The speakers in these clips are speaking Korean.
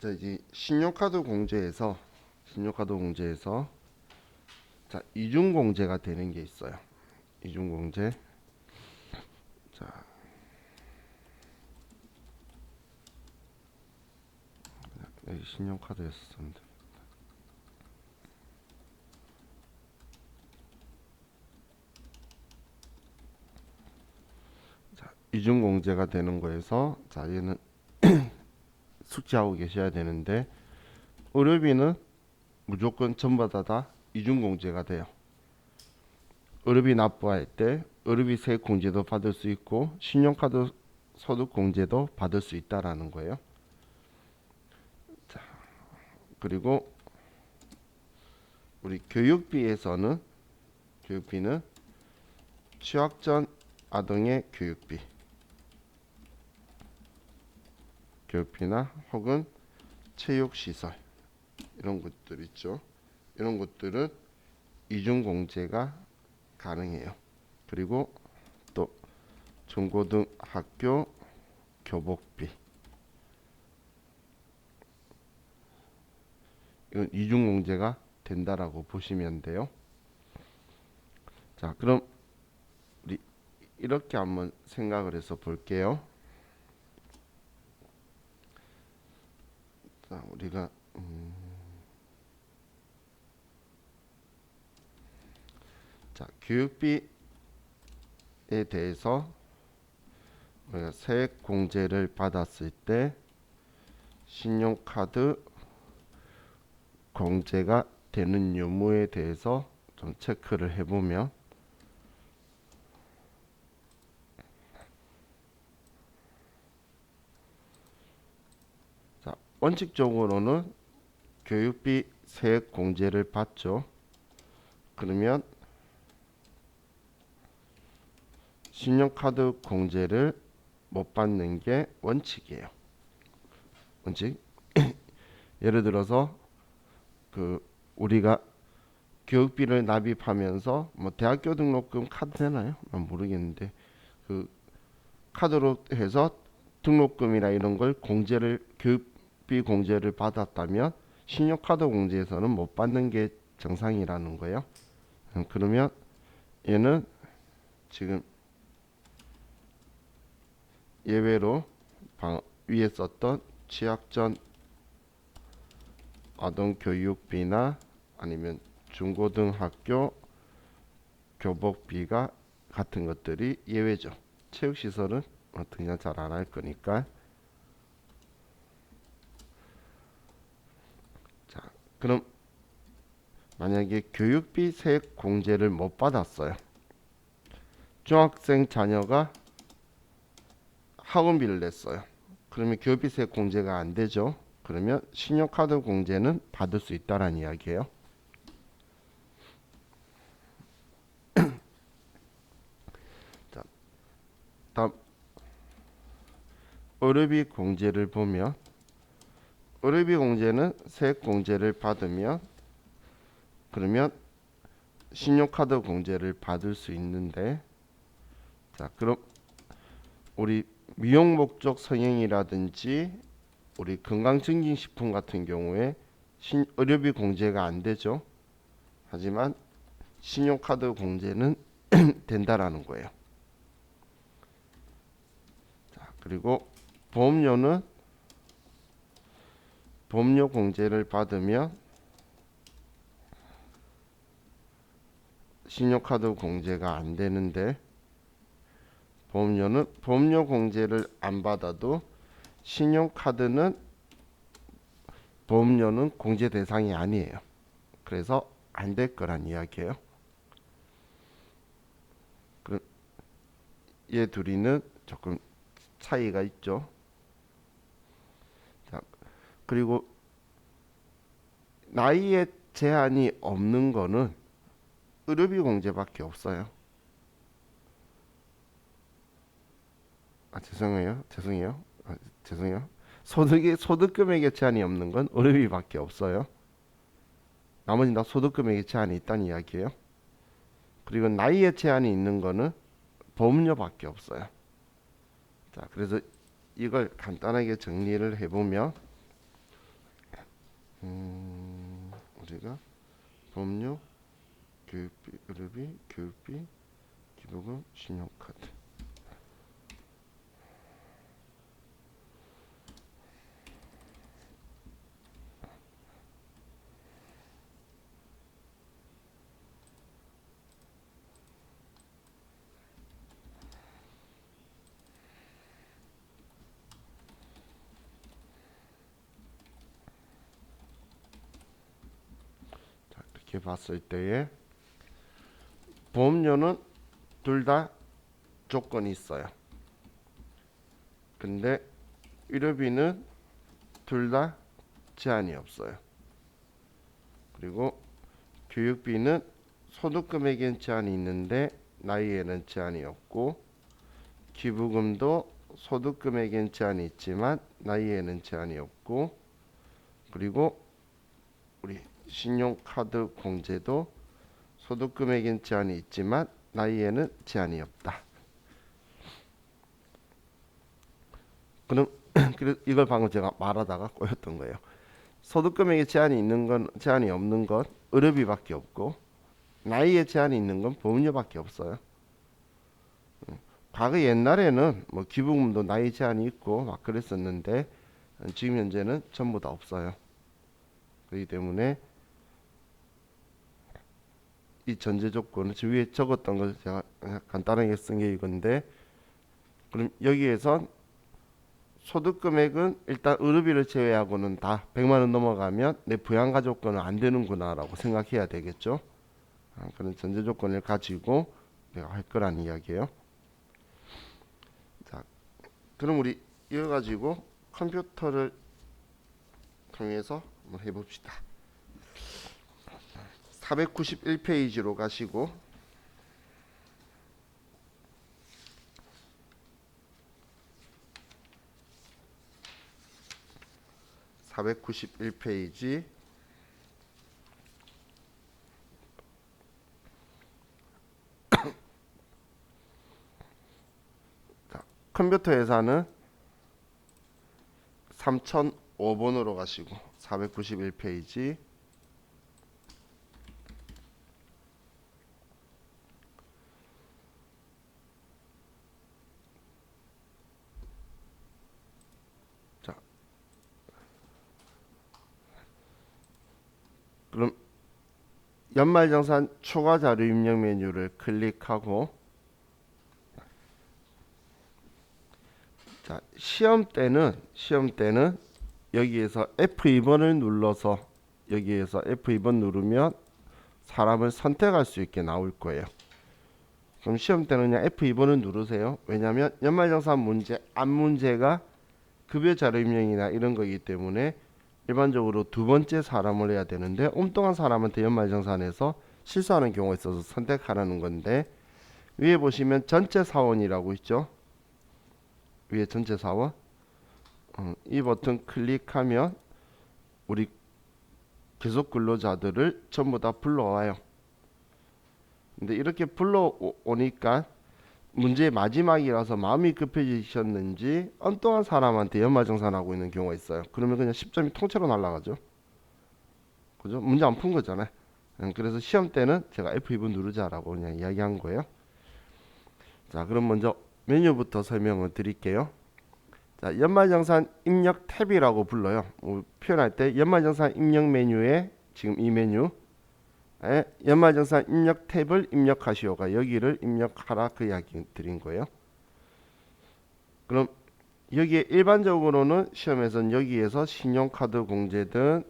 자, 이제 신용카드 공제에서 자, 이중공제가 되는 게 있어요. 이중공제. 자, 여기 신용카드였었는데. 자, 이중공제가 되는 거에서 자, 얘는 숙지하고 계셔야 되는데 의료비는 무조건 전부 다 이중공제가 돼요. 의료비 납부할 때 의료비 세액 공제도 받을 수 있고 신용카드 소득 공제도 받을 수 있다라는 거예요. 자, 그리고 우리 교육비는 취학 전 아동의 교육비나 혹은 체육시설 이런 것들 있죠. 이런 것들은 이중공제가 가능해요. 그리고 또 중고등학교 교복비 이건 이중공제가 된다라고 보시면 돼요. 자, 그럼 우리 이렇게 한번 생각을 해서 볼게요. 자, 우리가 자, 교육비에 대해서 우리가 세액 공제를 받았을 때 신용카드 공제가 되는 유무에 대해서 좀 체크를 해보면 자, 원칙적으로는 교육비 세액 공제를 받죠. 그러면 신용카드 공제를 못 받는 게 원칙이에요. 원칙. 예를 들어서 우리가 교육비를 납입하면서 뭐 대학교 등록금 카드 되나요? 난 모르겠는데 그 카드로 해서 등록금이나 이런 걸 교육비 공제를 받았다면 신용카드 공제에서는 못 받는 게 정상이라는 거예요. 그러면 얘는 지금 예외로 위에 썼던 취학 전 아동 교육비나 아니면 중고등학교 교복비가 같은 것들이 예외죠. 체육시설은 그냥 잘 안 할 거니까. 자, 그럼 만약에 교육비 세액 공제를 못 받았어요. 중학생 자녀가 학원비를 냈어요. 그러면 교육비 세액 공제가 안 되죠. 그러면 신용카드 공제는 받을 수 있다라는 이야기예요. 자, 다음 의료비 공제를 보면 의료비 공제는 세액 공제를 받으면 그러면 신용카드 공제를 받을 수 있는데 자, 그럼 우리 미용 목적 성형이라든지 우리 건강증진식품 같은 경우에 의료비 공제가 안 되죠. 하지만 신용카드 공제는 된다라는 거예요. 자, 그리고 보험료는 보험료 공제를 받으면 신용카드 공제가 안 되는데 보험료 공제를 안 받아도 신용카드는 보험료는 공제 대상이 아니에요. 그래서 안 될 거란 이야기예요. 얘 둘이는 조금 차이가 있죠. 자, 그리고 나이에 제한이 없는 거는 의료비 공제밖에 없어요. 죄송해요. 소득 금액에 제한이 없는 건 의료비밖에 없어요. 나머지 다 소득 금액에 제한이 있다는 이야기예요. 그리고 나이에 제한이 있는 거는 보험료밖에 없어요. 자, 그래서 이걸 간단하게 정리를 해보면 우리가 보험료, 교육비, 의료비, 교육비, 기부금, 신용카드. 자, 이렇게 봤을 때에 보험료는 둘 다 조건이 있어요. 근데 의료비는 둘 다 제한이 없어요. 그리고 교육비는 소득금액엔 제한이 있는데 나이에는 제한이 없고, 기부금도 소득금액엔 제한이 있지만 나이에는 제한이 없고, 그리고 우리 신용카드 공제도 소득금액엔 제한이 있지만 나이에는 제한이 없다. 그럼 이걸 방금 제가 말하다가 꼬였던 거예요. 소득금액에 제한이 있는 건, 제한이 없는 건 의료비밖에 없고, 나이에 제한이 있는 건 보험료밖에 없어요. 과거 옛날에는 뭐 기부금도 나이 제한이 있고 막 그랬었는데, 지금 현재는 전부 다 없어요. 그렇기 때문에 이 전제 조건은 지금 위에 적었던 걸 제가 간단하게 쓴 게 이건데, 그럼 여기에선 소득금액은 일단 의료비를 제외하고는 다 100만 원 넘어가면 내 부양가족권은 안 되는구나 라고 생각해야 되겠죠. 그런 전제 조건을 가지고 내가 할 거란 이야기예요. 자, 그럼 우리 이거 가지고 컴퓨터를 통해서 한번 해봅시다. 491페이지로 가시고, 491페이지 컴퓨터 회사는 3005번으로 가시고 491페이지 자, 그럼 연말정산 추가 자료 입력 메뉴를 클릭하고, 자, 시험 때는 여기에서 F2번을 눌러서, 여기에서 F2번 누르면 사람을 선택할 수 있게 나올 거예요. 그럼 시험 때는 그냥 F2번을 누르세요. 왜냐하면 연말정산 문제, 앞 문제가 급여 자료 입력이나 이런 거기 때문에 일반적으로 두 번째 사람을 해야 되는데, 엉뚱한 사람한테 연말정산에서 실수하는 경우가 있어서 선택하라는 건데, 위에 보시면 전체 사원이라고 있죠. 위에 전체 사원, 이 버튼 클릭하면 우리 계속 근로자들을 전부 다 불러와요. 근데 이렇게 불러오니까 문제의 마지막이라서 마음이 급해지셨는지 엉뚱한 사람한테 연말정산하고 있는 경우가 있어요. 그러면 그냥 10점이 통째로 날아가죠. 그죠? 문제 안 푼 거잖아요. 그래서 시험 때는 제가 F2번 누르자라고 그냥 이야기한 거예요. 자, 그럼 먼저 메뉴부터 설명을 드릴게요. 자, 연말정산 입력 탭이라고 불러요. 표현할 때 연말정산 입력 메뉴에 지금 이 메뉴에 연말정산 입력 탭을 입력하시오가 여기를 입력하라 그 이야기 드린 거예요. 그럼 여기에 일반적으로는 시험에서는 여기에서 신용카드 공제든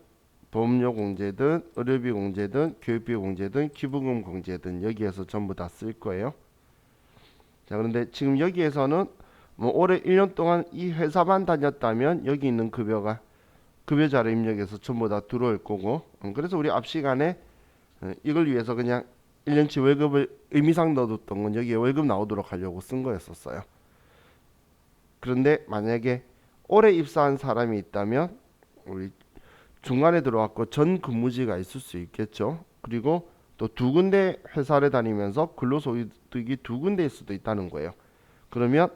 보험료 공제든 의료비 공제든 교육비 공제든 기부금 공제든 여기에서 전부 다 쓸 거예요. 자, 그런데 지금 여기에서는 뭐 올해 1년 동안 이 회사만 다녔다면 여기 있는 급여 자료 입력에서 전부 다 들어올 거고, 그래서 우리 앞 시간에 이걸 위해서 그냥 1년치 월급을 의미상 넣어뒀던 건 여기에 월급 나오도록 하려고 쓴 거였었어요. 그런데 만약에 올해 입사한 사람이 있다면 우리 중간에 들어왔고 전 근무지가 있을 수 있겠죠. 그리고 또 두 군데 회사를 다니면서 근로소득이 두 군데일 수도 있다는 거예요. 그러면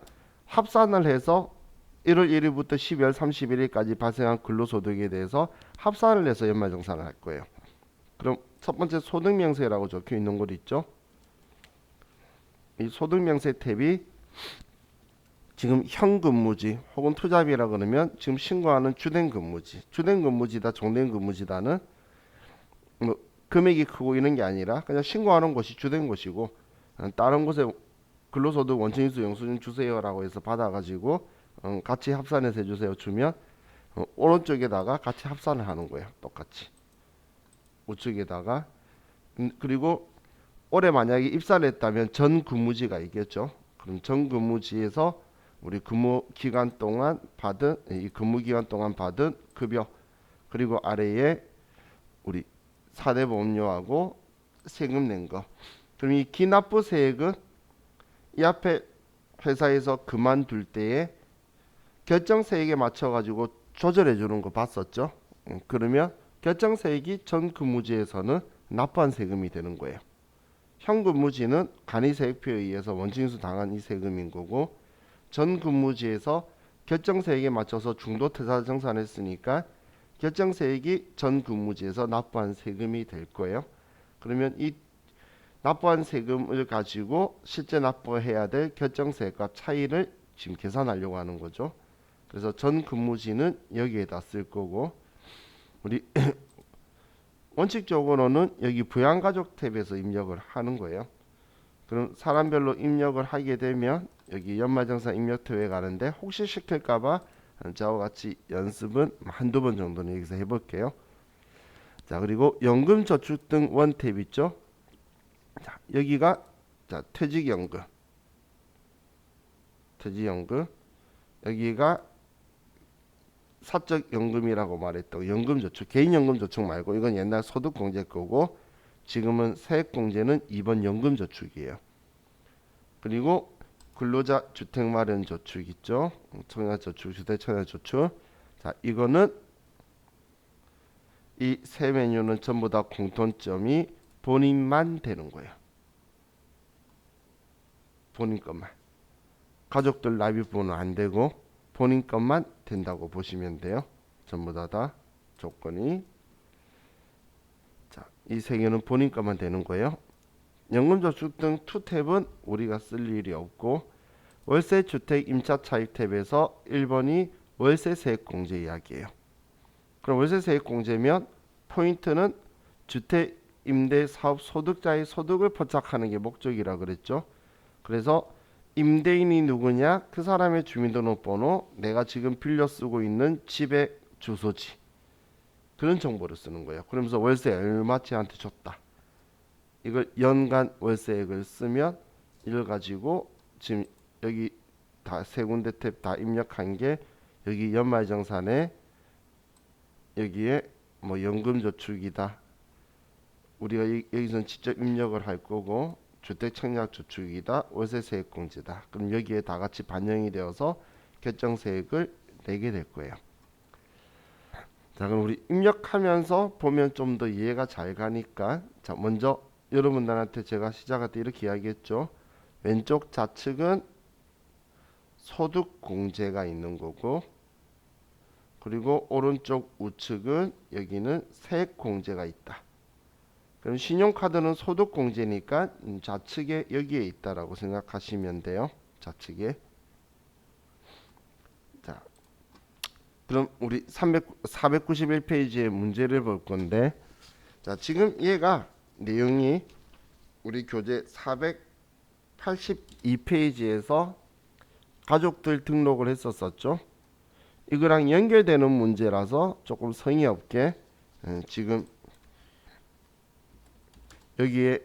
합산을 해서 1월 1일부터 12월 31일까지 발생한 근로소득에 대해서 합산을 해서 연말정산을 할 거예요. 그럼 첫 번째 소득명세라고 적혀 있는 곳 있죠? 이 소득명세 탭이 지금 현근무지 혹은 투잡이라 그러면 지금 신고하는 주된 근무지, 주된 근무지다, 종된 근무지다는 뭐 금액이 크고 이런 게 아니라 그냥 신고하는 곳이 주된 곳이고 다른 곳에 근로소득 원천인수 영수증 주세요라고 해서 받아가지고 같이 합산해서 해주세요 주면 오른쪽에다가 같이 합산을 하는 거예요. 똑같이 우측에다가 그리고 올해 만약에 입사를 했다면 전 근무지가 있겠죠. 그럼 전 근무지에서 우리 근무 기간 동안 받은 이 근무 기간 동안 받은 급여 그리고 아래에 우리 4대 보험료하고 세금 낸 거. 그럼 이 기납부세액은 이 앞에 회사에서 그만둘 때에 결정세액에 맞춰가지고 조절해 주는 거 봤었죠. 그러면 결정세액이 전 근무지에서는 납부한 세금이 되는 거예요. 현 근무지는 간이세액표에 의해서 원칙인수 당한 이 세금인 거고 전 근무지에서 결정세액에 맞춰서 중도퇴사정산했으니까 결정세액이 전 근무지에서 납부한 세금이 될 거예요. 그러면 이 납부한 세금을 가지고 실제 납부해야 될 결정세액과 차이를 지금 계산하려고 하는 거죠. 그래서 전 근무지는 여기에다 쓸 거고 우리 원칙적으로는 여기 부양가족 탭에서 입력을 하는 거예요. 그럼 사람별로 입력을 하게 되면 여기 연말정산 입력표에 가는데 혹시 시킬까봐 저와 같이 연습은 한두 번 정도는 여기서 해볼게요. 자 그리고 연금저축 등 원 탭 있죠. 자 여기가 자 퇴직연금 여기가 사적연금이라고 말했던 연금저축 개인연금저축 말고 이건 옛날 소득공제 거고 지금은 세액공제는 이번 연금저축이에요. 그리고 근로자 주택마련저축 있죠. 청약저축 주택청약저축 자 이거는 이 세 메뉴는 전부 다 공통점이 본인만 되는 거예요. 본인 것만 가족들 납입부는 안 되고 본인 것만 된다고 보시면 돼요. 전부 다 조건이 자, 이 세 개는 본인 것만 되는 거예요. 연금저축 등 2탭은 우리가 쓸 일이 없고 월세주택 임차차입 탭에서 1번이 월세세액공제 이야기예요. 그럼 월세세액공제면 포인트는 주택 임대사업 소득자의 소득을 포착하는 게 목적이라 그랬죠. 그래서 임대인이 누구냐? 그 사람의 주민등록번호, 내가 지금 빌려 쓰고 있는 집의 주소지 그런 정보를 쓰는 거예요. 그러면서 월세 얼마치한테 줬다. 이걸 연간 월세액을 쓰면 이걸 가지고 지금 여기 다 세 군데 탭 다 입력한 게 여기 연말정산에 여기에 뭐 연금저축이다. 우리가 여기서는 직접 입력을 할 거고 주택청약저축이다. 월세세액공제다. 그럼 여기에 다 같이 반영이 되어서 결정세액을 내게 될 거예요. 자 그럼 우리 입력하면서 보면 좀 더 이해가 잘 가니까 자 먼저 여러분들한테 제가 시작할 때 이렇게 이야기했죠. 왼쪽 좌측은 소득공제가 있는 거고 그리고 오른쪽 우측은 여기는 세액공제가 있다. 그럼 신용카드는 소득공제니까 좌측에 여기에 있다라고 생각하시면 돼요. 좌측에. 자, 그럼 우리 491페이지의 문제를 볼 건데 자 지금 얘가 내용이 우리 교재 482페이지에서 가족들 등록을 했었죠. 이거랑 연결되는 문제라서 조금 성의 없게 지금 여기에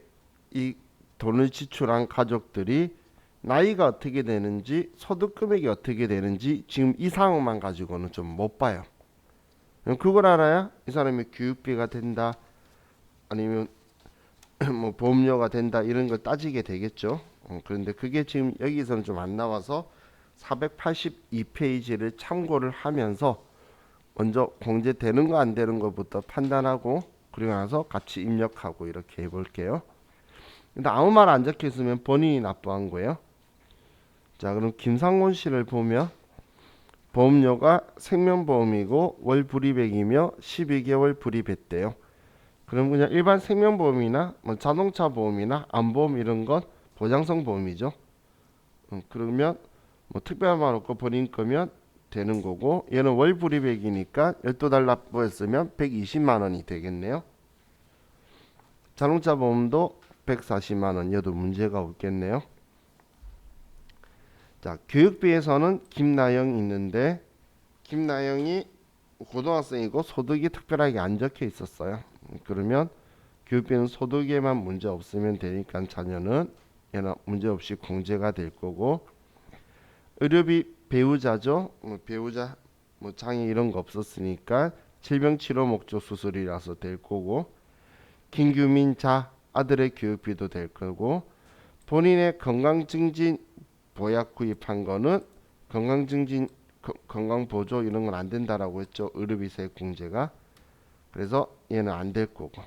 이 돈을 지출한 가족들이 나이가 어떻게 되는지 소득 금액이 어떻게 되는지 지금 이 상황만 가지고는 좀 못 봐요. 그걸 알아야 이 사람이 교육비가 된다 아니면 뭐 보험료가 된다 이런 걸 따지게 되겠죠. 그런데 그게 지금 여기서는 좀 안 나와서 482페이지를 참고를 하면서 먼저 공제되는 거 안 되는 것부터 판단하고 그리고 나서 같이 입력하고 이렇게 해볼게요. 근데 아무 말 안 적혀 있으면 본인이 납부한 거예요. 자 그럼 김상곤 씨를 보면 보험료가 생명보험이고 월 불입액이며 12개월 불입했대요. 그럼 그냥 일반 생명보험이나 뭐 자동차 보험이나 안보험 이런 건 보장성 보험이죠. 그러면 뭐 특별한 말 없고 본인 거면 되는 거고, 얘는 월 불입액이니까 12달 납부했으면 120만 원이 되겠네요. 자동차 보험도 140만 원, 얘도 문제가 없겠네요. 자, 교육비에서는 김나영 있는데, 김나영이 고등학생이고 소득이 특별하게 안 적혀 있었어요. 그러면 교육비는 소득에만 문제 없으면 되니까 자녀는 얘는 문제 없이 공제가 될 거고, 의료비 배우자죠. 배우자 뭐 장애 이런 거 없었으니까 질병 치료 목적 수술이라서 될 거고, 김규민자 아들의 교육비도 될 거고, 본인의 건강증진 보약 구입한 거는 건강증진 건강보조 이런 건 안 된다라고 했죠. 의료비세 공제가. 그래서 얘는 안 될 거고,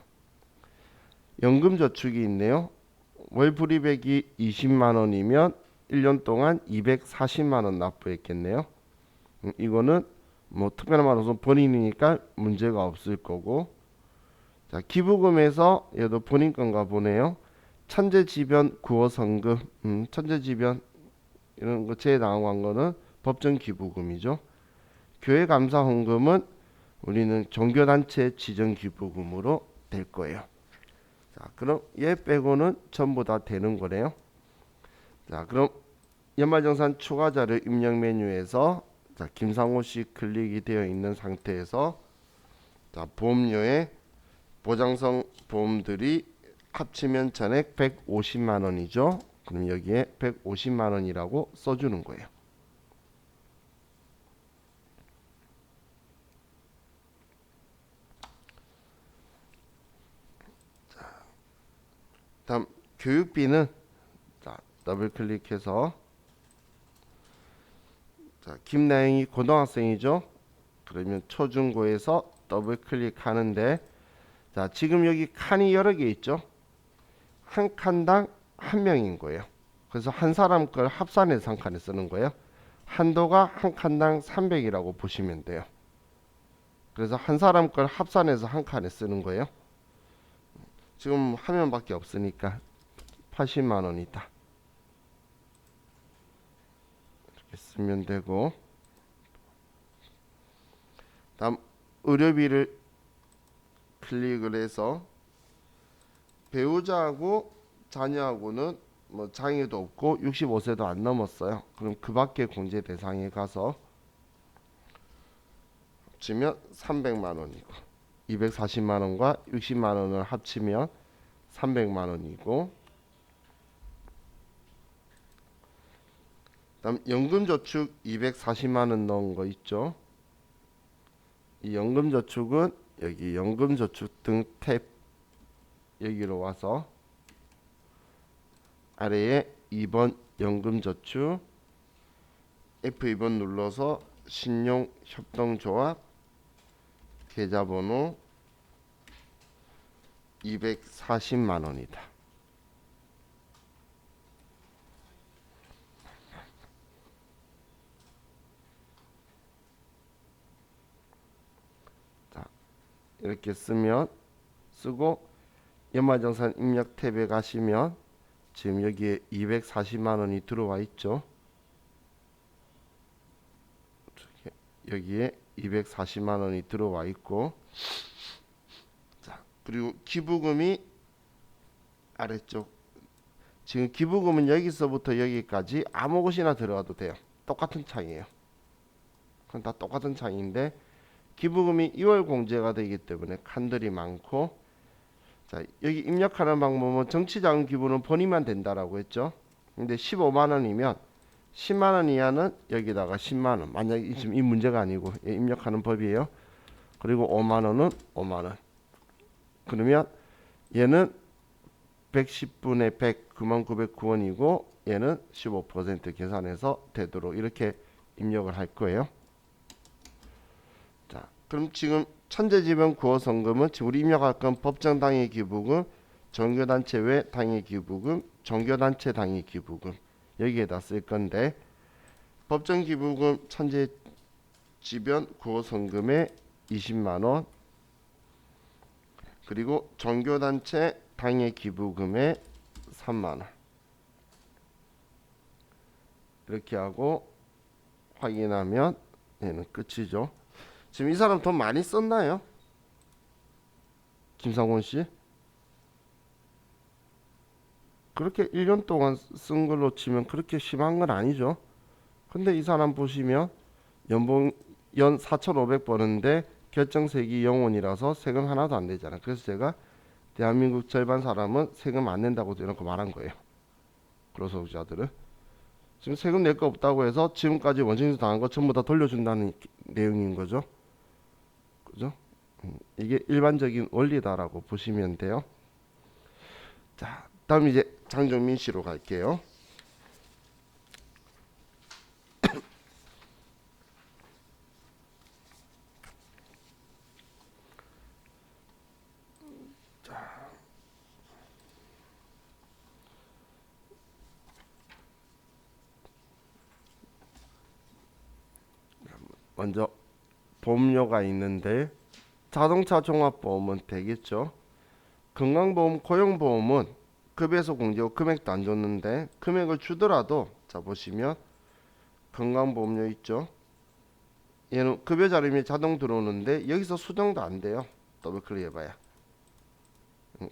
연금저축이 있네요. 월 불입액이 20만 원이면 1년 동안 240만 원 납부했겠네요. 이거는 뭐 특별한 말 없어 본인이니까 문제가 없을 거고, 자, 기부금에서 얘도 본인 건가 보네요. 천재지변 구호성금, 천재지변 이런 거 제외당한 거는 법정 기부금이죠. 교회 감사 헌금은 우리는 종교단체 지정 기부금으로 될 거예요. 자, 그럼 얘 빼고는 전부 다 되는 거네요. 자, 그럼 연말정산 추가 자료 입력 메뉴에서 자, 김상호 씨 클릭이 되어 있는 상태에서 자, 보험료에 보장성 보험들이 합치면 전액 150만 원이죠. 그럼 여기에 150만 원이라고 써주는 거예요. 다음 교육비는 자, 더블 클릭해서 자, 김나영이 고등학생이죠. 그러면 초중고에서 더블 클릭하는데 자, 지금 여기 칸이 여러 개 있죠. 한 칸당 한 명인 거예요. 그래서 한 사람 걸 합산해서 한 칸에 쓰는 거예요. 한도가 한 칸당 300이라고 보시면 돼요. 그래서 한 사람 걸 합산해서 한 칸에 쓰는 거예요. 지금 화면밖에 없으니까 80만 원이다. 이렇게 쓰면 되고, 다음 의료비를 클릭을 해서 배우자하고 자녀하고는 뭐 장애도 없고 65세도 안 넘었어요. 그럼 그 밖에 공제 대상에 가서 합치면 300만 원이고, 240만 원과 60만 원을 합치면 300만 원이고, 다음 연금저축 240만 원 넣은 거 있죠. 이 연금저축은 여기 연금저축 등 탭 여기로 와서 아래에 2번 연금저축 F2번 눌러서 신용협동조합 계좌번호 240만 원이다. 자, 이렇게 쓰고 연말정산 입력 탭에 가시면 지금 여기에 240만 원이 들어와 있죠. 여기에 240만 원이 들어와 있고, 자, 그리고 기부금이 아래쪽. 지금 기부금은 여기서부터 여기까지 아무 곳이나 들어가도 돼요. 똑같은 창이에요. 그건 다 똑같은 창인데 기부금이 2월 공제가 되기 때문에 칸들이 많고, 자, 여기 입력하는 방법은 정치자금 기부는 본인만 된다라고 했죠. 근데 15만 원이면 10만 원 이하는 여기다가 10만 원. 만약에 지금 이 문제가 아니고 입력하는 법이에요. 그리고 5만 원은 5만 원. 그러면 얘는 110분의 100 99,909원이고 얘는 15% 계산해서 되도록 이렇게 입력을 할 거예요. 자, 그럼 지금 천재지변 구호성금은 지금 우리 입력할 건 법정 당해 기부금, 종교단체 외 당해 기부금, 종교단체 당해 기부금 여기에다 쓸 건데, 법정 기부금 천재 지변 구호성금에 20만 원, 그리고 종교단체 당회 기부금에 3만 원. 이렇게 하고 확인하면 얘는 끝이죠. 지금 이 사람 돈 많이 썼나요? 김상곤 씨? 그렇게 1년 동안 쓴 걸로 치면 그렇게 심한 건 아니죠. 근데 이 사람 보시면 연봉 연 4,500 버는데 결정세기 영원이라서 세금 하나도 안 내잖아. 그래서 제가 대한민국 절반 사람은 세금 안 낸다고 이렇게 말한 거예요. 근로소득자들은 지금 세금 낼 거 없다고 해서 지금까지 원청에서 당한 거 전부 다 돌려준다는 내용인 거죠. 그죠? 이게 일반적인 원리다라고 보시면 돼요. 자, 다음 이제 장정민 씨로 갈게요. 먼저 보험료가 있는데 자동차 종합보험은 되겠죠. 건강보험, 고용보험은 급여서 공제고 금액도 안 줬는데 금액을 주더라도 자 보시면 건강보험료 있죠. 얘는 급여 자료면 자동 들어오는데 여기서 수정도 안 돼요. 더블 클릭해봐야.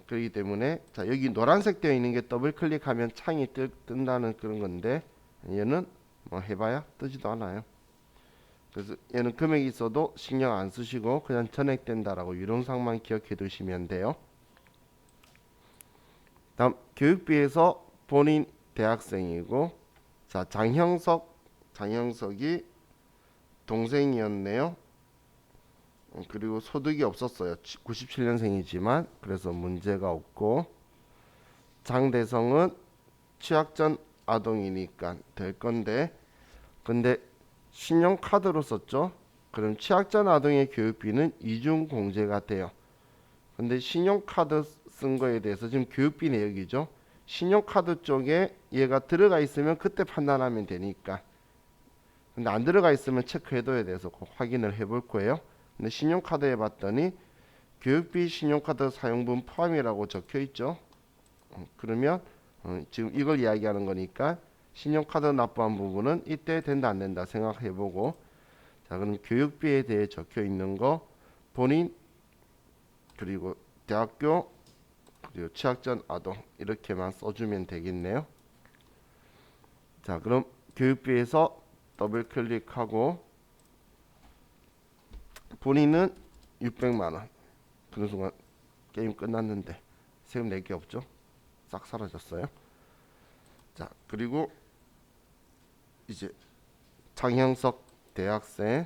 그렇기 때문에 자 여기 노란색 되어 있는 게 더블 클릭하면 창이 뜬다는 그런 건데 얘는 뭐 해봐야 뜨지도 않아요. 그래서 얘는 금액이 있어도 신경 안 쓰시고 그냥 전액된다라고 유동상만 기억해 두시면 돼요. 다음 교육비에서 본인 대학생이고 자 장형석이 동생이었네요. 그리고 소득이 없었어요. 97년생이지만 그래서 문제가 없고 장대성은 취약전 아동이니까 될 건데 근데 신용카드로 썼죠. 그럼 취약전 아동의 교육비는 이중 공제가 돼요. 근데 신용카드 쓴 거에 대해서 지금 교육비 내역이죠. 신용카드 쪽에 얘가 들어가 있으면 그때 판단하면 되니까. 근데 안 들어가 있으면 체크해둬야 돼서 꼭 확인을 해볼 거예요. 근데 신용카드에 봤더니 교육비 신용카드 사용분 포함이라고 적혀 있죠. 그러면 지금 이걸 이야기하는 거니까 신용카드 납부한 부분은 이때 된다 안 된다 생각해보고 자 그럼 교육비에 대해 적혀 있는 거 본인 그리고 대학교 그리고 취약전 아동 이렇게만 써주면 되겠네요. 자 그럼 교육비에서 더블 클릭하고 본인은 600만원 그런 순간 게임 끝났는데 세금 낼 게 없죠. 싹 사라졌어요. 자 그리고 이제 장형석 대학생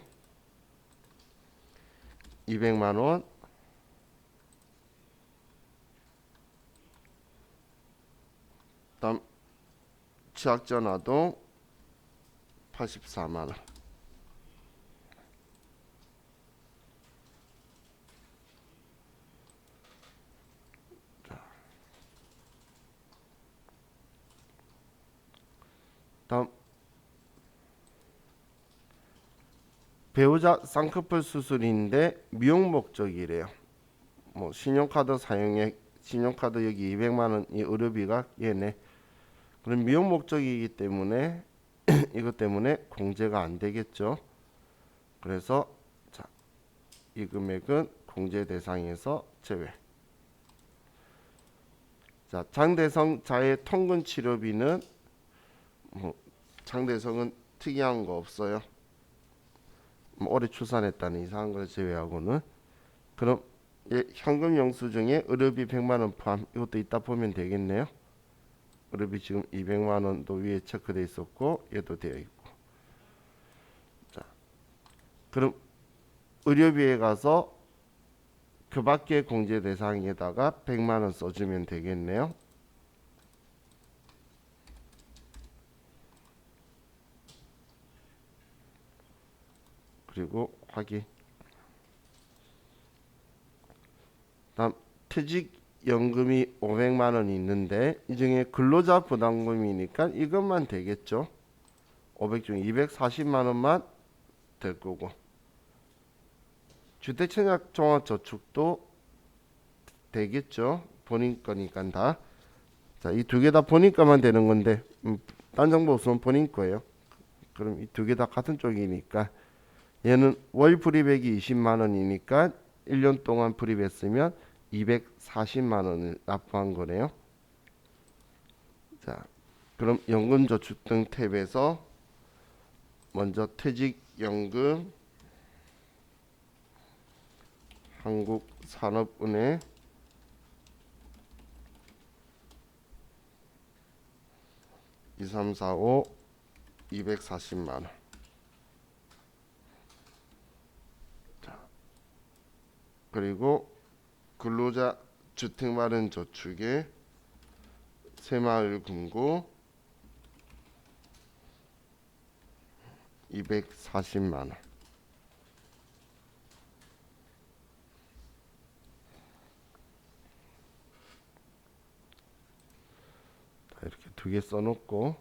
200만원 다음 취약전 아동 84만원 다음 배우자 쌍꺼풀 수술인데 미용 목적이래요. 뭐 신용카드 사용액 신용카드 여기 200만원 이 의료비가 얘네 그럼 미용 목적이기 때문에 이것 때문에 공제가 안 되겠죠. 그래서 자, 이 금액은 공제 대상에서 제외. 자, 장대성 자의 통근 치료비는 뭐 장대성은 특이한 거 없어요. 뭐 올해 출산했다는 이상한 걸 제외하고는 그럼 현금 영수증에 의료비 100만원 포함 이것도 이따 보면 되겠네요. 의료비 지금 200만원도 위에 체크돼 있었고 얘도 되어 있고 자 그럼 의료비에 가서 그 밖에 공제 대상에다가 100만원 써주면 되겠네요. 그리고 확인. 다음 퇴직연금이 500만원 있는데 이 중에 근로자 부담금이니까 이것만 되겠죠. 500 중에 240만원만 될 거고 주택청약종합저축도 되겠죠. 본인 거니까 다. 자, 이 두 개 다 본인 거만 되는 건데 딴 정보 없으면 본인 거예요. 그럼 이 두 개 다 같은 쪽이니까 얘는 월 불입액이 20만 원이니까 1년 동안 불입했으면 240만 원을 납부한 거네요. 자, 그럼 연금저축 등 탭에서 먼저 퇴직연금, 한국산업은행, 2345 240만 원. 자, 그리고 근로자 주택마련저축에 새마을금고 240만 원. 이렇게 두 개 써놓고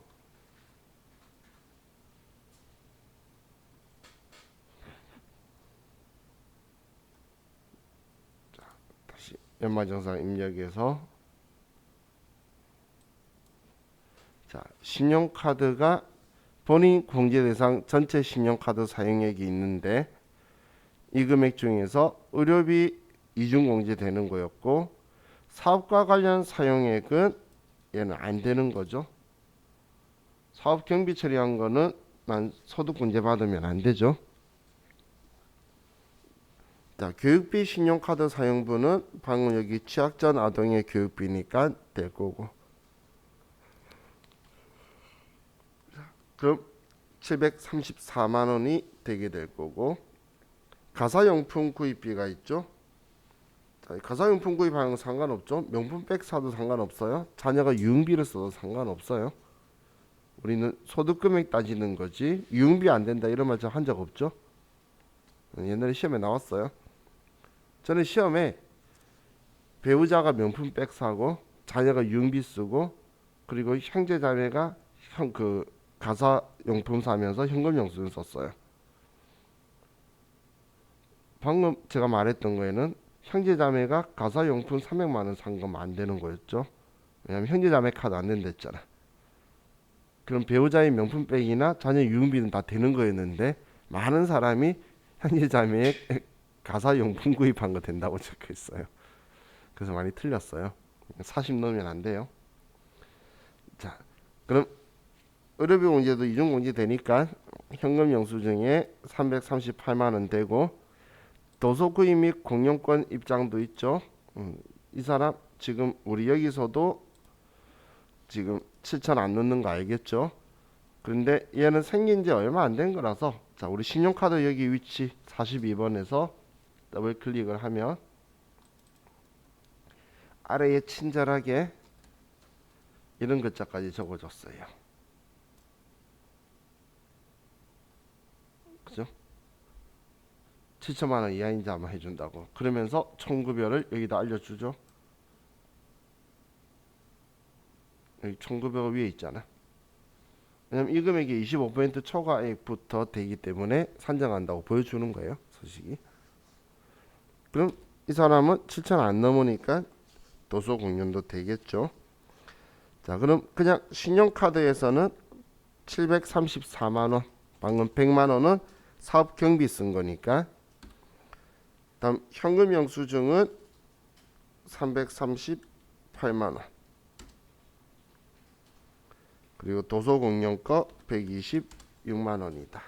다시 연말정산 입력해서 자, 신용카드가 본인 공제 대상 전체 신용카드 사용액이 있는데 이 금액 중에서 의료비 이중 공제되는 거였고 사업과 관련 사용액은 얘는 안 되는 거죠. 사업 경비 처리한 거는 난 소득 공제 받으면 안 되죠. 자, 교육비 신용카드 사용분은 방금 여기 취약 전 아동의 교육비니까 될 거고. 그럼 734만 원이 되게 될 거고. 가사용품 구입비가 있죠. 자, 가사용품 구입하는 건 상관없죠. 명품백 사도 상관없어요. 자녀가 유흥비를 써도 상관없어요. 우리는 소득 금액 따지는 거지 유흥비 안 된다 이런 말 한 적 없죠. 옛날에 시험에 나왔어요. 저는 시험에 배우자가 명품백 사고 자녀가 유흥비 쓰고 그리고 형제 자매가 그 가사용품 사면서 현금 영수증 썼어요. 방금 제가 말했던 거에는 형제자매가 가사용품 300만 원 산 거면 안 되는 거였죠. 왜냐면 형제자매 카드 안 된다 했잖아. 그럼 배우자의 명품백이나 자녀 유흥비는 다 되는 거였는데 많은 사람이 형제자매의 가사용품 구입한 거 된다고 적혀 있어요. 그래서 많이 틀렸어요. 40 넣으면 안 돼요. 자, 그럼 의료비 공제도 이중 공제 되니까 현금 영수증에 338만 원 되고 도서구입 및 공용권 입장도 있죠. 이 사람 지금 우리 여기서도 지금 7천 안 넣는 거 알겠죠? 그런데 얘는 생긴 지 얼마 안 된 거라서 자, 우리 신용카드 여기 위치 42번에서 더블 클릭을 하면 아래에 친절하게 이런 글자까지 적어줬어요. 그죠? 7천만 원 이하인지 아마 해준다고. 그러면서 총급여를 여기다 알려주죠. 여기 총급여가 위에 있잖아. 왜냐면 이 금액이 25% 초과액부터 되기 때문에 산정한다고 보여주는 거예요. 소식이. 그럼 이 사람은 7천 안 넘으니까 도서공연도 되겠죠. 자, 그럼 그냥 신용카드에서는 734만 원, 방금 100만 원은 사업 경비 쓴 거니까. 다음 현금 영수증은 338만 원. 그리고 도서공연거 126만 원이다.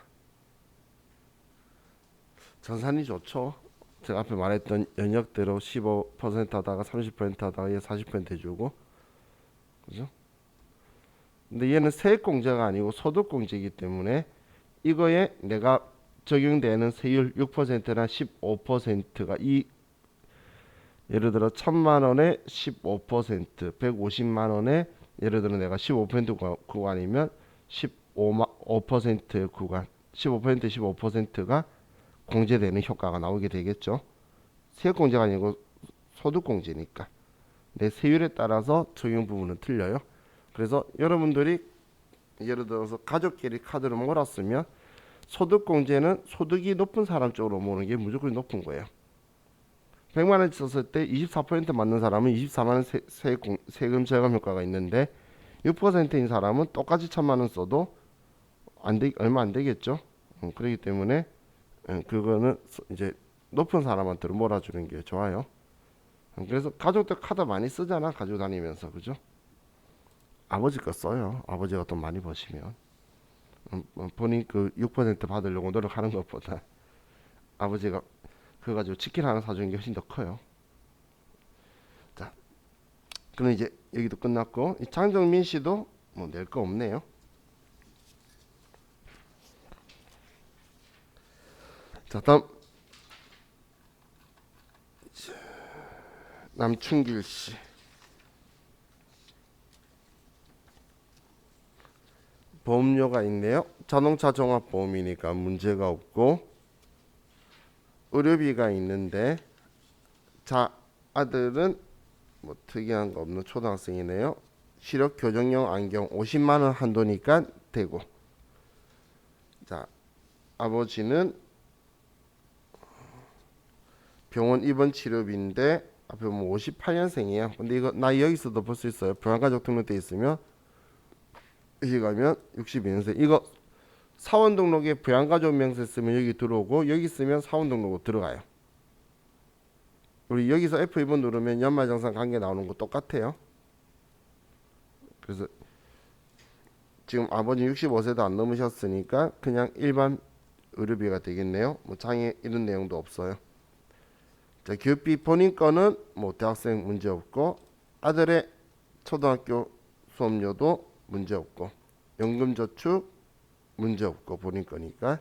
전산이 좋죠. 제가 앞에 말했던 연역대로 15% 하다가 30% 하다가 얘 40% 해주고, 그죠? 근데 얘는 세액공제가 아니고 소득공제이기 때문에 이거에 내가 적용되는 세율 6%나 15%가 이 예를 들어 1,000만 원에 15%, 150만 원에 예를 들어 내가 15% 구간이면 15%의 구간, 15% 15%가 공제되는 효과가 나오게 되겠죠. 세액공제가 아니고 소득공제니까. 내 세율에 따라서 적용 부분은 틀려요. 그래서 여러분들이 예를 들어서 가족끼리 카드를 몰았으면 소득공제는 소득이 높은 사람 쪽으로 모으는 게 무조건 높은 거예요. 100만 원 썼을 때 24% 맞는 사람은 24만 원 세금 절감 효과가 있는데 6%인 사람은 똑같이 1000만 원 써도 얼마 안 되겠죠. 그렇기 때문에 그거는 이제 높은 사람한테 몰아주는 게 좋아요. 그래서 가족들 카드 많이 쓰잖아, 가지고 다니면서. 그죠? 아버지 거 써요. 아버지가 돈 많이 버시면 본인 그 6% 받으려고 노력하는 것보다 아버지가 그거 가지고 치킨 하나 사주는 게 훨씬 더 커요. 자, 그럼 이제 여기도 끝났고, 이 장정민 씨도 뭐 낼 거 없네요. 자, 다음 남춘길 씨. 보험료가 있네요. 자동차 종합보험이니까 문제가 없고, 의료비가 있는데, 자, 아들은 뭐 특이한 거 없는 초등학생이네요. 시력 교정용 안경 50만 원 한도니까 되고, 자, 아버지는 병원 입원 치료비인데 앞에 보면 58년생이에요. 근데 이거 나이 여기서도 볼 수 있어요. 부양가족 등록돼 있으면 여기 가면 62년생. 이거 사원 등록에 부양가족 명세 쓰면 여기 들어오고, 여기 쓰면 사원 등록으로 들어가요. 우리 여기서 F2번 누르면 연말정산 관계 나오는 거 똑같아요. 그래서 지금 아버지 65세도 안 넘으셨으니까 그냥 일반 의료비가 되겠네요. 뭐 장애 이런 내용도 없어요. 자, 교육비 본인 거는 뭐 대학생 문제 없고, 아들의 초등학교 수업료도 문제 없고, 연금저축 문제 없고 본인 거니까,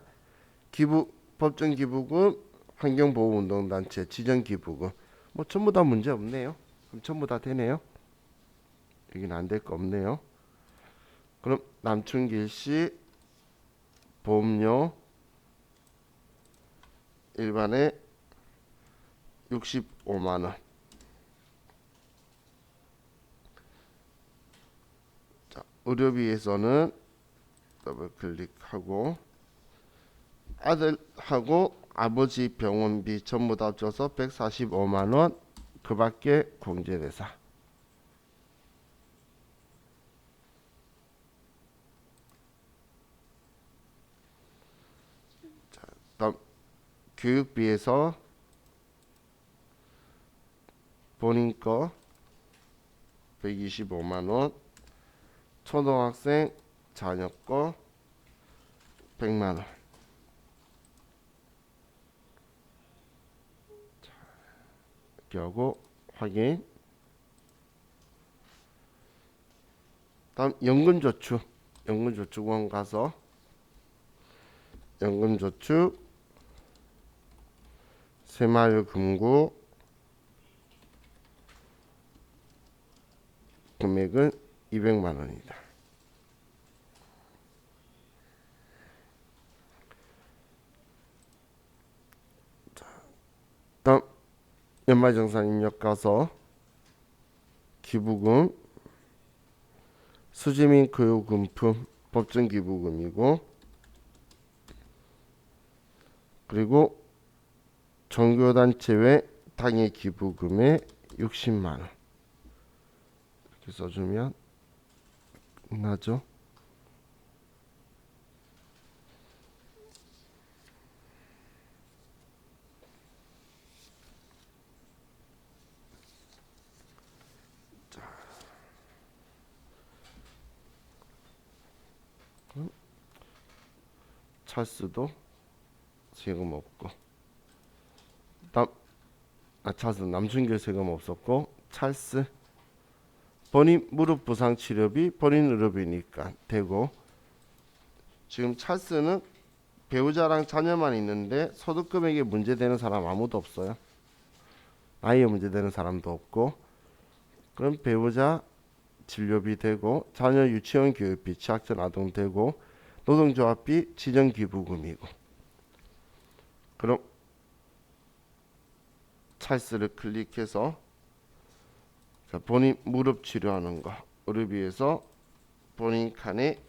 기부 법정 기부금, 환경보호운동단체 지정 기부금 뭐 전부 다 문제 없네요. 그럼 전부 다 되네요. 여기는 안 될 거 없네요. 그럼 남춘길 씨 보험료 일반에 65만 원. 자, 의료비에서는 더블 클릭하고 아들하고 아버지 병원비 전부 다 합쳐서 145만 원. 그 밖에 공제대사. 자, 다음 교육비에서 본인 거 125만 원, 초등학생 자녀 거 100만 원. 이렇게 하고 확인. 다음 연금저축. 연금저축원 가서 연금저축 새마을금고 금액은 200만 원이다. 다음 연말정산 입력 가서 기부금 수지민 교육금품 법정 기부금이고, 그리고 종교단체 외 당해 기부금의 60만 원 이렇게 써주면 끝나죠. 찰스도 세금 없고, 다음 찰스 남순길 세금 없었고, 찰스 본인 무릎 부상 치료비 본인 의료비니까 되고, 지금 찰스는 배우자랑 자녀만 있는데 소득 금액에 문제되는 사람 아무도 없어요. 나이에 문제되는 사람도 없고, 그럼 배우자 진료비 되고, 자녀 유치원 교육비 취약전 아동 되고, 노동조합비 지정기부금이고. 그럼 찰스를 클릭해서 본인 무릎 치료하는 거 의료비에서 본인 칸에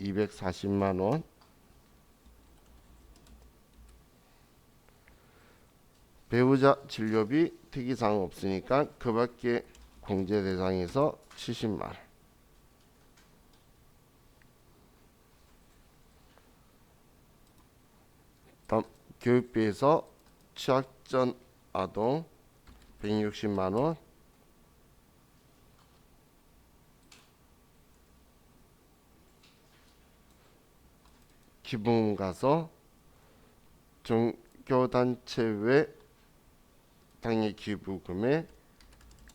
240만 원, 배우자 진료비 특이사항 없으니까 그 밖에 공제 대상에서 70만 원. 다음 교육비에서 취약전 아동 160만 원. 기부금 가서 종교단체 외 당일 기부금에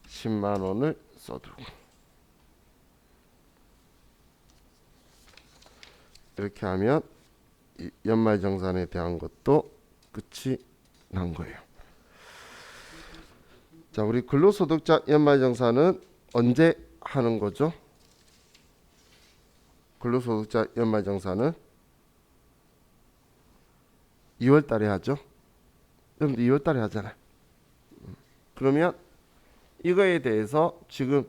10만 원을 써두고 이렇게 하면 이 연말정산에 대한 것도 끝이 난 거예요. 자, 우리 근로소득자 연말정산은 언제 하는 거죠? 근로소득자 연말정산은 2월 달에 하죠. 여러분들 2월 달에 하잖아요. 그러면 이거에 대해서 지금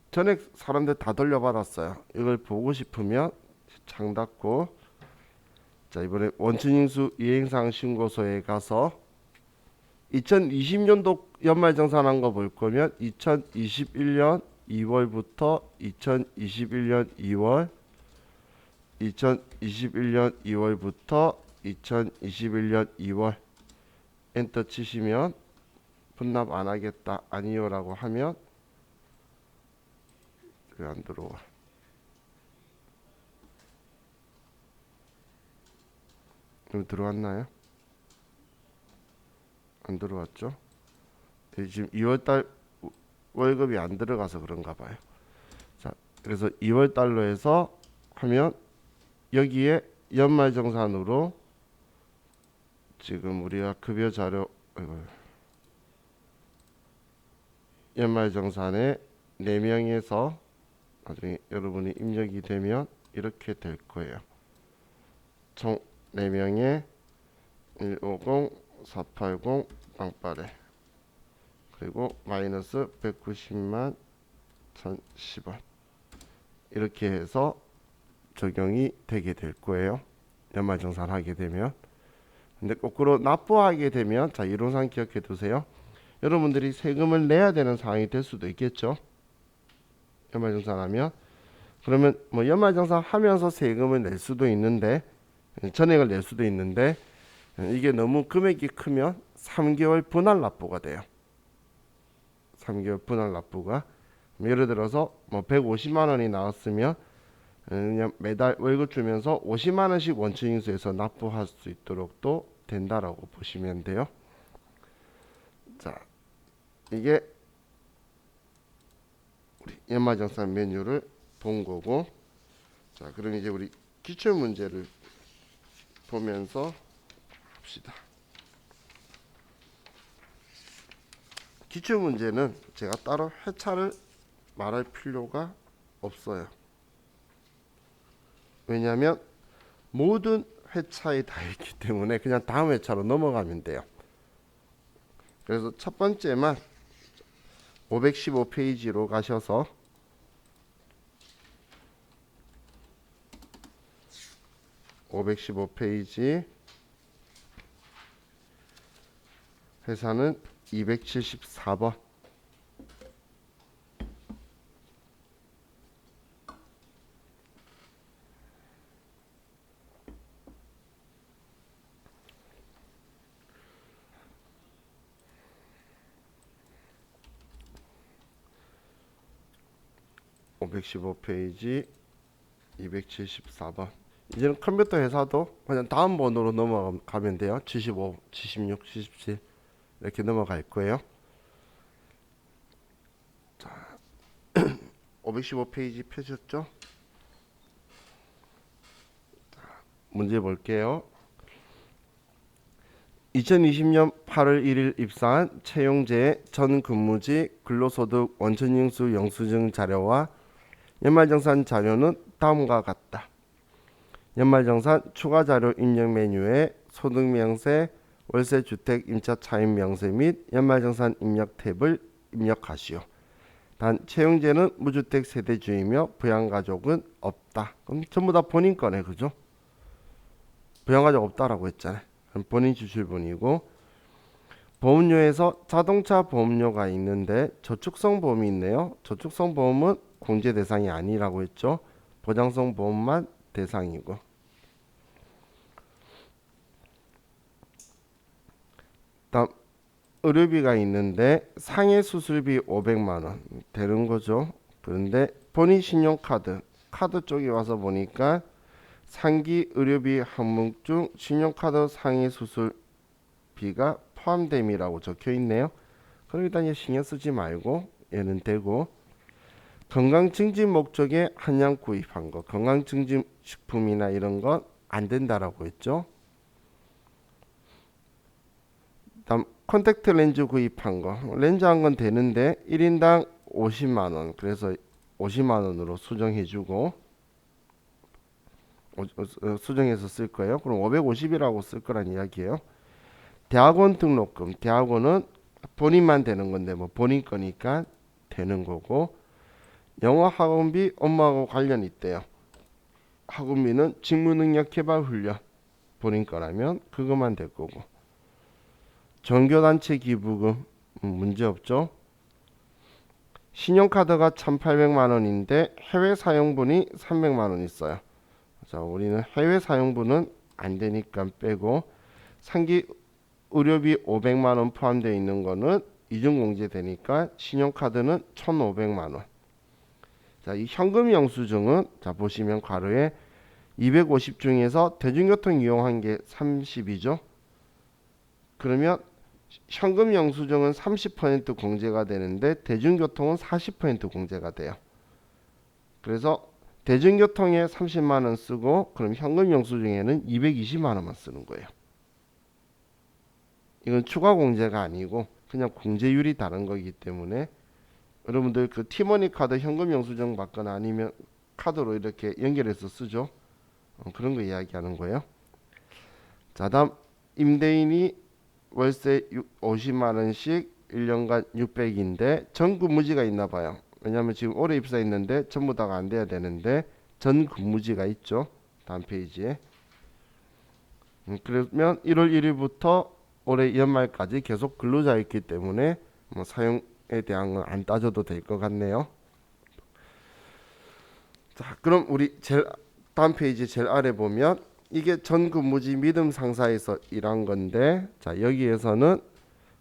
전액 사람들 다 돌려받았어요. 이걸 보고 싶으면 창 닫고, 자, 이번에 원천징수 이행사항 신고서에 가서 2020년도 연말정산한 거 볼 거면 2021년 2월부터 2021년 2월, 2021년 2월부터 2021년 2월 엔터 치시면 분납 안 하겠다 아니요라고 하면 왜 안 들어와? 그럼 들어왔나요? 안 들어왔죠? 지금 2월달 월급이 안 들어가서 그런가 봐요. 자, 그래서 2월달로 해서 하면 여기에 연말정산으로 지금 우리가 급여 자료 연말정산에 4명에서 나중에 여러분이 입력이 되면 이렇게 될 거예요. 총 4명에 150, 480 빵빠레 그리고 마이너스 190만 1010원 이렇게 해서 적용이 되게 될 거예요. 연말정산 하게 되면. 근데 거꾸로 납부하게 되면, 자, 이론상 기억해 두세요. 여러분들이 세금을 내야 되는 상황이 될 수도 있겠죠. 연말정산하면. 그러면 뭐 연말정산 하면서 세금을 낼 수도 있는데, 전액을 낼 수도 있는데, 이게 너무 금액이 크면 3개월 분할 납부가 돼요. 3개월 분할 납부가. 예를 들어서 뭐 150만 원이 나왔으면 그냥 매달 월급 주면서 50만 원씩 원천징수해서 납부할 수 있도록 도 된다라고 보시면 돼요. 자, 이게 우리 연말정산 메뉴를 본 거고, 자, 그럼 이제 우리 기출 문제를 보면서 합시다. 기출 문제는 제가 따로 회차를 말할 필요가 없어요. 왜냐하면 모든 회차에 다 있기 때문에 그냥 다음 회차로 넘어가면 돼요. 그래서 첫 번째만 515페이지로 가셔서 (515페이지) 회사는 274번. (515페이지) 274번. 이제는 컴퓨터 회사도 그냥 다음 번호로 넘어가면 돼요. 75, 76, 77 이렇게 넘어갈 거예요. 자, 515페이지 펴셨죠? 자, 문제 볼게요. 2020년 8월 1일 입사한 채용자의 전 근무지 근로소득 원천징수 영수증 자료와 연말정산 자료는 다음과 같다. 연말정산 추가 자료 입력 메뉴에 소득명세, 월세주택 임차 차임 명세 및 연말정산 입력 탭을 입력하시오. 단 채용자는 무주택 세대주이며 부양가족은 없다. 그럼 전부 다 본인 거네, 그죠? 부양가족 없다라고 했잖아요. 그럼 본인 지출분이고, 보험료에서 자동차 보험료가 있는데 저축성 보험이 있네요. 저축성 보험은 공제 대상이 아니라고 했죠. 보장성 보험만 대상이고. 다음 의료비가 있는데 상해 수술비 500만 원 되는 거죠. 그런데 본인 신용카드 카드 쪽에 와서 보니까 상기 의료비 항목 중 신용카드 상해 수술비가 포함됨이라고 적혀 있네요. 그럼 일단 얘 신경 쓰지 말고 얘는 되고, 건강 증진 목적의 한약 구입한 거, 건강 증진 식품이나 이런 건 안 된다라고 했죠. 다음 컨택트 렌즈 구입한 거, 렌즈 한 건 되는데 1인당 50만 원, 그래서 50만 원으로 수정해주고 수정해서 쓸 거예요. 그럼 550이라고 쓸 거란 이야기예요. 대학원 등록금, 대학원은 본인만 되는 건데 뭐 본인 거니까 되는 거고, 영어 학원비 엄마하고 관련 있대요. 학원비는 직무능력 개발 훈련 본인 거라면 그것만 될 거고, 종교단체 기부금 문제 없죠. 신용카드가 1,800만 원인데 해외 사용분이 300만 원 있어요. 자, 우리는 해외 사용분은 안 되니까 빼고, 상기 의료비 500만 원 포함되어 있는 거는 이중공제 되니까 신용카드는 1,500만 원. 자, 이 현금 영수증은 자 보시면 괄호에 250 중에서 대중교통 이용한 게 30이죠. 그러면 현금 영수증은 30% 공제가 되는데 대중교통은 40% 공제가 돼요. 그래서 대중교통에 30만 원 쓰고, 그럼 현금 영수증에는 220만 원만 쓰는 거예요. 이건 추가 공제가 아니고 그냥 공제율이 다른 거기 때문에, 여러분들 그 티머니 카드 현금 영수증 받거나 아니면 카드로 이렇게 연결해서 쓰죠. 그런 거 이야기하는 거예요. 자, 다음 임대인이 월세 50만 원씩 1년간 600인데 전근무지가 있나 봐요. 왜냐하면 지금 올해 입사했는데 전부 다가 안 돼야 되는데 전근무지가 있죠. 다음 페이지에. 그러면 1월 1일부터 올해 연말까지 계속 근로자였기 때문에 뭐 사용에 대한 건 안 따져도 될 것 같네요. 자, 그럼 우리 제일 다음 페이지 제일 아래 보면 이게 전근무지 믿음 상사에서 일한 건데, 자 여기에서는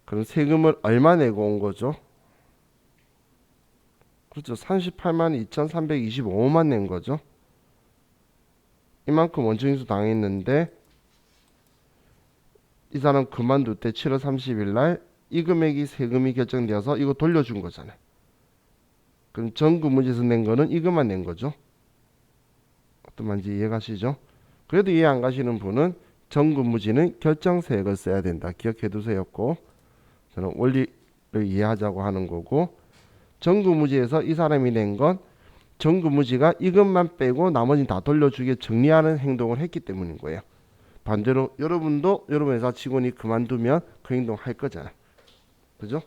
그럼 세금을 얼마 내고 온 거죠? 그렇죠. 38만 2,325만 낸 거죠. 이만큼 원천인수 당했는데 이 사람 그만둘 때 7월 30일 날 이 금액이 세금이 결정되어서 이거 돌려준 거잖아요. 그럼 전근무지에서 낸 거는 이것만 낸 거죠. 어떤 말인지 이해가시죠? 그래도 이해 안 가시는 분은 전근무지는 결정세액을 써야 된다. 기억해 두세요고, 저는 원리를 이해하자고 하는 거고, 전근무지에서 이 사람이 낸 건 전근무지가 이것만 빼고 나머지는 다 돌려주게 정리하는 행동을 했기 때문인 거예요. 반대로 여러분도 여러분 회사 직원이 그만두면 그 행동 할 거잖아요. 그죠?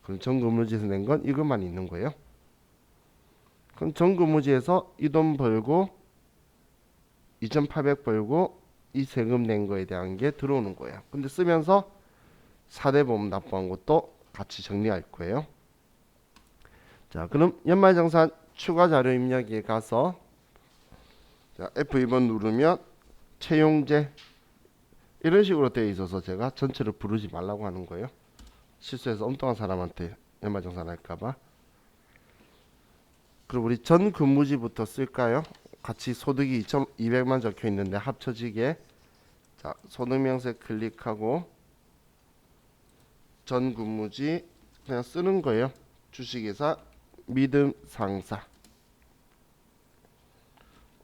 그럼 전근무지에서 낸 건 이것만 있는 거예요. 그럼 전근무지에서 이 돈 벌고 2,800 벌고 이 세금 낸 거에 대한 게 들어오는 거예요. 근데 쓰면서 4대 보험 납부한 것도 같이 정리할 거예요. 자, 그럼 연말정산 추가 자료 입력에 가서 자, F2번 누르면 채용제 이런 식으로 되어 있어서 제가 전체를 부르지 말라고 하는 거예요. 실수해서 엉뚱한 사람한테 연말정산 할까봐. 그럼 우리 전 근무지부터 쓸까요? 같이 소득이 2,200만 적혀 있는데 합쳐지게. 자, 소득명세 클릭하고 전 근무지 그냥 쓰는 거예요. 주식회사 믿음 상사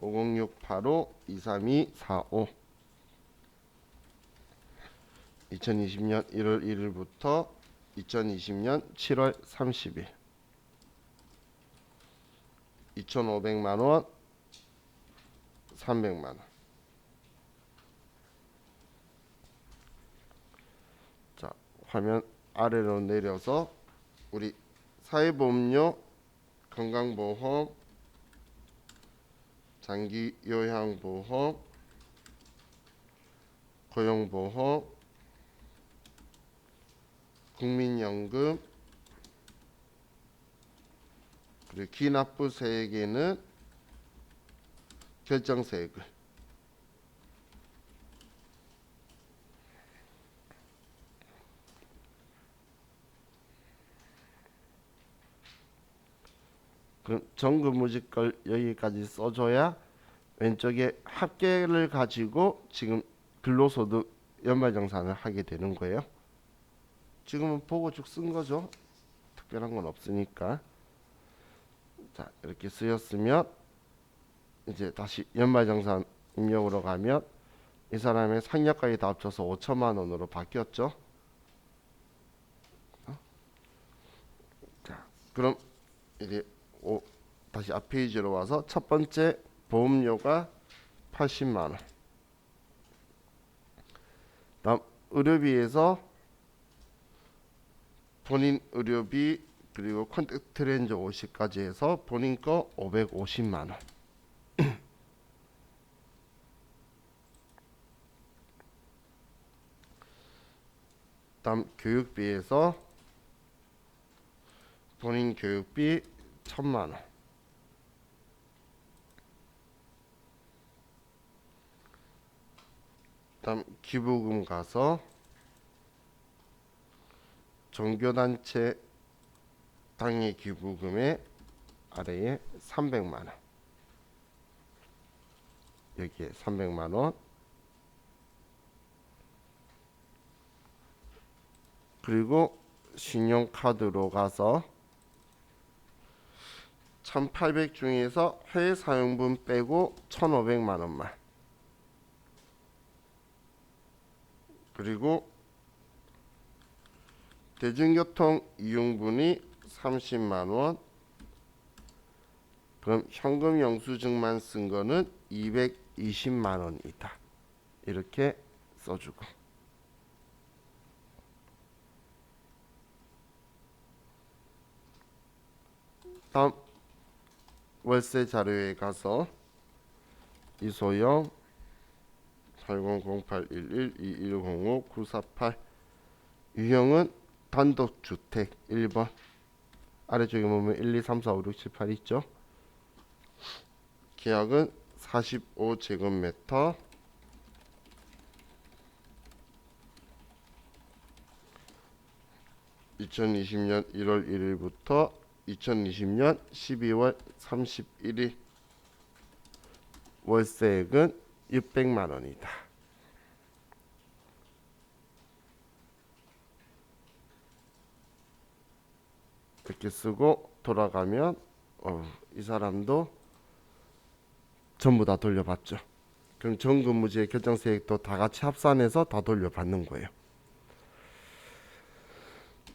5068523245 2020년 1월 1일부터 2020년 7월 30일 2,500만원 300만원. 자, 화면 아래로 내려서 우리 사회보험료, 건강보험, 장기요양보험, 고용보험, 국민연금 그리고 기납부세액에는 결정세액을 그럼 정근무직 걸 여기까지 써줘야 왼쪽에 합계를 가지고 지금 근로소득 연말정산을 하게 되는 거예요. 지금은 보고 쭉 쓴 거죠. 특별한 건 없으니까. 자, 이렇게 쓰였으면 이제 다시 연말정산 입력으로 가면 이 사람의 상여까지 다 합쳐서 5천만 원으로 바뀌었죠. 자, 그럼 이제 다시 앞 페이지로 와서 첫 번째 보험료가 80만 원. 다음 의료비에서 본인 의료비 그리고 컨택트 렌즈 50까지 해서 본인 거 550만 원. 다음 교육비에서 본인 교육비 1000만 원. 다음 기부금 가서 종교단체 당의 기부금의 아래에 300만 원. 여기에 300만 원. 그리고 신용카드로 가서 1800 중에서 해외 사용분 빼고 1500만 원만. 그리고 대중교통 이용분이 30만 원. 그럼 현금 영수증만 쓴 거는 220만 원이다. 이렇게 써주고. 다음 월세 자료에 가서 이소영 8008112105948948 유형은 단독주택 1번. 아래쪽에 보면 1, 2, 3, 4, 5, 6, 7, 8 있죠. 계약은 45제곱미터. (2020년 1월 1일부터) 2020년 12월 31일. 월세액은 600만 원이다. 이렇게 쓰고 돌아가면 이 사람도 전부 다 돌려받죠. 그럼 정근무지의 결정세액도 다 같이 합산해서 다 돌려받는 거예요.